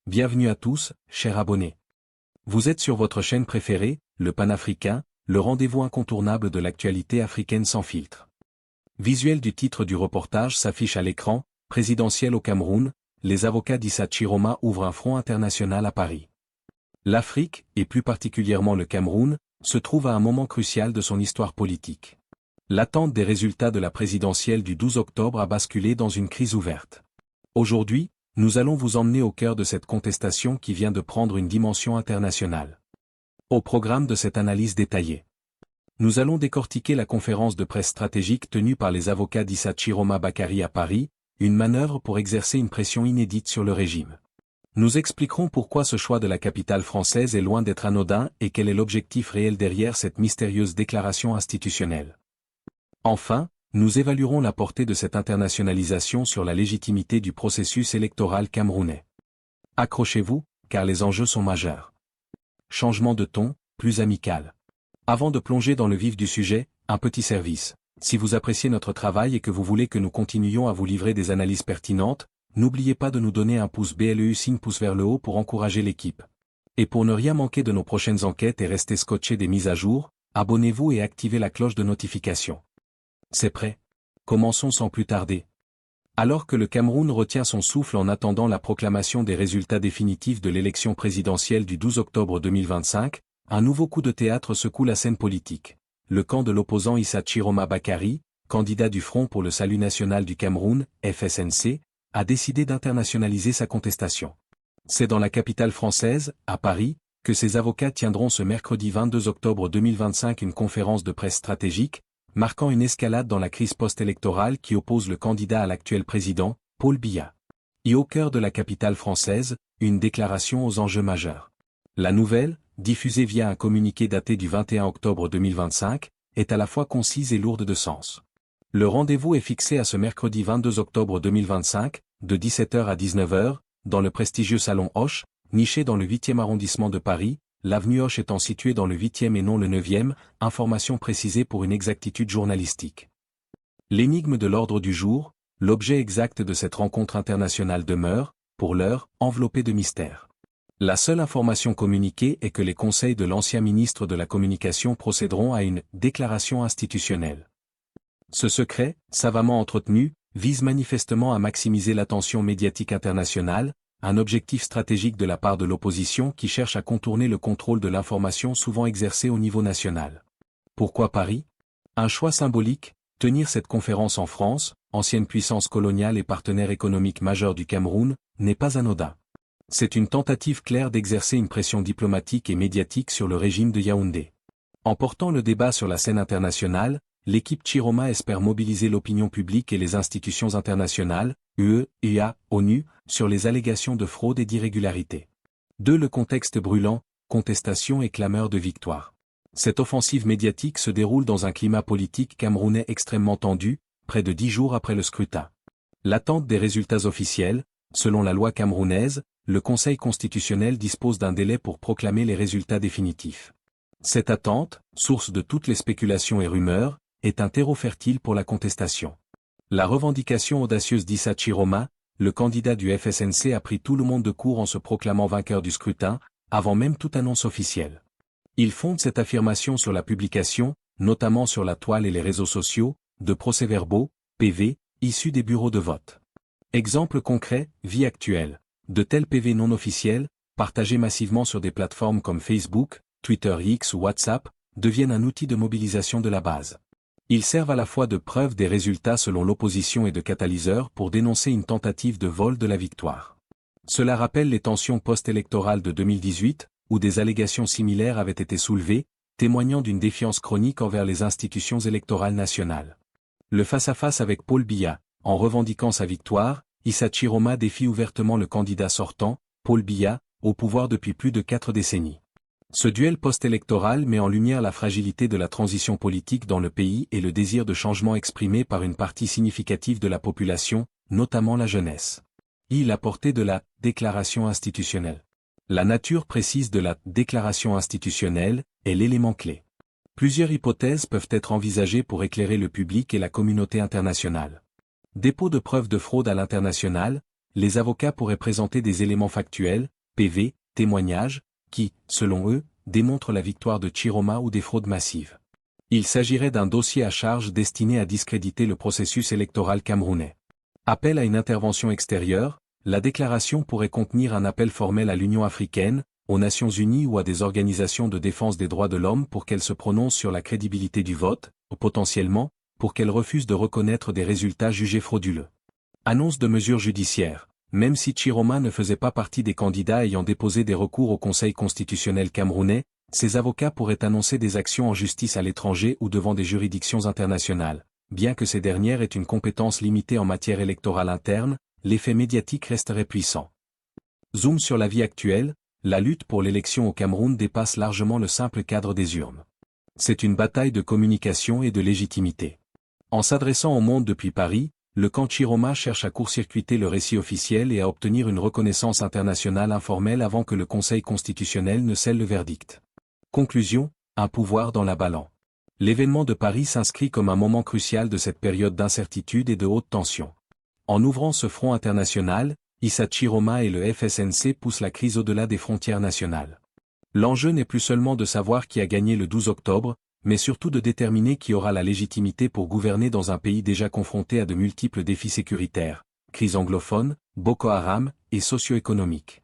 Bienvenue à tous, chers abonnés. Vous êtes sur votre chaîne préférée, le Panafricain, le rendez-vous incontournable de l'actualité africaine sans filtre. Visuel du titre du reportage s'affiche à l'écran, présidentiel au Cameroun, les avocats d'Issa Chiroma ouvrent un front international à Paris. L'Afrique, et plus particulièrement le Cameroun, se trouve à un moment crucial de son histoire politique. L'attente des résultats de la présidentielle du 12 octobre a basculé dans une crise ouverte. Aujourd'hui, nous allons vous emmener au cœur de cette contestation qui vient de prendre une dimension internationale. Au programme de cette analyse détaillée, nous allons décortiquer la conférence de presse stratégique tenue par les avocats d'Issa Chiroma Bakary à Paris, une manœuvre pour exercer une pression inédite sur le régime. Nous expliquerons pourquoi ce choix de la capitale française est loin d'être anodin et quel est l'objectif réel derrière cette mystérieuse déclaration institutionnelle. Enfin, nous évaluerons la portée de cette internationalisation sur la légitimité du processus électoral camerounais. Accrochez-vous, car les enjeux sont majeurs. Changement de ton, plus amical. Avant de plonger dans le vif du sujet, un petit service. Si vous appréciez notre travail et que vous voulez que nous continuions à vous livrer des analyses pertinentes, n'oubliez pas de nous donner un pouce bleu signe pouce vers le haut pour encourager l'équipe. Et pour ne rien manquer de nos prochaines enquêtes et rester scotché des mises à jour, abonnez-vous et activez la cloche de notification. C'est prêt. Commençons sans plus tarder. Alors que le Cameroun retient son souffle en attendant la proclamation des résultats définitifs de l'élection présidentielle du 12 octobre 2025, un nouveau coup de théâtre secoue la scène politique. Le camp de l'opposant Issa Chiroma Bakary, candidat du Front pour le Salut National du Cameroun, FSNC, a décidé d'internationaliser sa contestation. C'est dans la capitale française, à Paris, que ses avocats tiendront ce mercredi 22 octobre 2025 une conférence de presse stratégique, marquant une escalade dans la crise post-électorale qui oppose le candidat à l'actuel président, Paul Biya. Et au cœur de la capitale française, une déclaration aux enjeux majeurs. La nouvelle, diffusée via un communiqué daté du 21 octobre 2025, est à la fois concise et lourde de sens. Le rendez-vous est fixé à ce mercredi 22 octobre 2025, de 17h à 19h, dans le prestigieux salon Hoche, niché dans le 8e arrondissement de Paris, l'avenue Hoche étant située dans le 8e et non le 9e, information précisée pour une exactitude journalistique. L'énigme de l'ordre du jour, l'objet exact de cette rencontre internationale demeure, pour l'heure, enveloppé de mystère. La seule information communiquée est que les conseils de l'ancien ministre de la Communication procéderont à une « déclaration institutionnelle ». Ce secret, savamment entretenu, vise manifestement à maximiser l'attention médiatique internationale, un objectif stratégique de la part de l'opposition qui cherche à contourner le contrôle de l'information souvent exercé au niveau national. Pourquoi Paris? Un choix symbolique, tenir cette conférence en France, ancienne puissance coloniale et partenaire économique majeur du Cameroun, n'est pas anodin. C'est une tentative claire d'exercer une pression diplomatique et médiatique sur le régime de Yaoundé. En portant le débat sur la scène internationale, l'équipe Chiroma espère mobiliser l'opinion publique et les institutions internationales, UE, IA, ONU, sur les allégations de fraude et d'irrégularité. 2. Le contexte brûlant, contestation et clameur de victoire. Cette offensive médiatique se déroule dans un climat politique camerounais extrêmement tendu, près de 10 jours après le scrutin. L'attente des résultats officiels, selon la loi camerounaise, le Conseil constitutionnel dispose d'un délai pour proclamer les résultats définitifs. Cette attente, source de toutes les spéculations et rumeurs, est un terreau fertile pour la contestation. La revendication audacieuse d'Issa Chiroma, le candidat du FSNC a pris tout le monde de court en se proclamant vainqueur du scrutin, avant même toute annonce officielle. Il fonde cette affirmation sur la publication, notamment sur la toile et les réseaux sociaux, de procès-verbaux, PV, issus des bureaux de vote. Exemple concret, vie actuelle. De tels PV non officiels, partagés massivement sur des plateformes comme Facebook, Twitter X ou WhatsApp, deviennent un outil de mobilisation de la base. Ils servent à la fois de preuve des résultats selon l'opposition et de catalyseur pour dénoncer une tentative de vol de la victoire. Cela rappelle les tensions post-électorales de 2018, où des allégations similaires avaient été soulevées, témoignant d'une défiance chronique envers les institutions électorales nationales. Le face-à-face avec Paul Biya, en revendiquant sa victoire, Issa Chiroma défie ouvertement le candidat sortant, Paul Biya, au pouvoir depuis plus de 4 décennies. Ce duel post-électoral met en lumière la fragilité de la transition politique dans le pays et le désir de changement exprimé par une partie significative de la population, notamment la jeunesse. La portée de la déclaration institutionnelle. La nature précise de la déclaration institutionnelle est l'élément clé. Plusieurs hypothèses peuvent être envisagées pour éclairer le public et la communauté internationale. Dépôt de preuves de fraude à l'international, les avocats pourraient présenter des éléments factuels, PV, témoignages, qui, selon eux, démontrent la victoire de Chiroma ou des fraudes massives. Il s'agirait d'un dossier à charge destiné à discréditer le processus électoral camerounais. Appel à une intervention extérieure, la déclaration pourrait contenir un appel formel à l'Union africaine, aux Nations unies ou à des organisations de défense des droits de l'homme pour qu'elles se prononcent sur la crédibilité du vote, ou potentiellement, pour qu'elles refusent de reconnaître des résultats jugés frauduleux. Annonce de mesures judiciaires. Même si Chiroma ne faisait pas partie des candidats ayant déposé des recours au Conseil constitutionnel camerounais, ses avocats pourraient annoncer des actions en justice à l'étranger ou devant des juridictions internationales. Bien que ces dernières aient une compétence limitée en matière électorale interne, l'effet médiatique resterait puissant. Zoom sur la vie actuelle, la lutte pour l'élection au Cameroun dépasse largement le simple cadre des urnes. C'est une bataille de communication et de légitimité. En s'adressant au monde depuis Paris, le camp Chiroma cherche à court-circuiter le récit officiel et à obtenir une reconnaissance internationale informelle avant que le Conseil constitutionnel ne scelle le verdict. Conclusion, un pouvoir dans la balance. L'événement de Paris s'inscrit comme un moment crucial de cette période d'incertitude et de haute tension. En ouvrant ce front international, Issa Chiroma et le FSNC poussent la crise au-delà des frontières nationales. L'enjeu n'est plus seulement de savoir qui a gagné le 12 octobre, mais surtout de déterminer qui aura la légitimité pour gouverner dans un pays déjà confronté à de multiples défis sécuritaires, crise anglophone, Boko Haram, et socio-économique.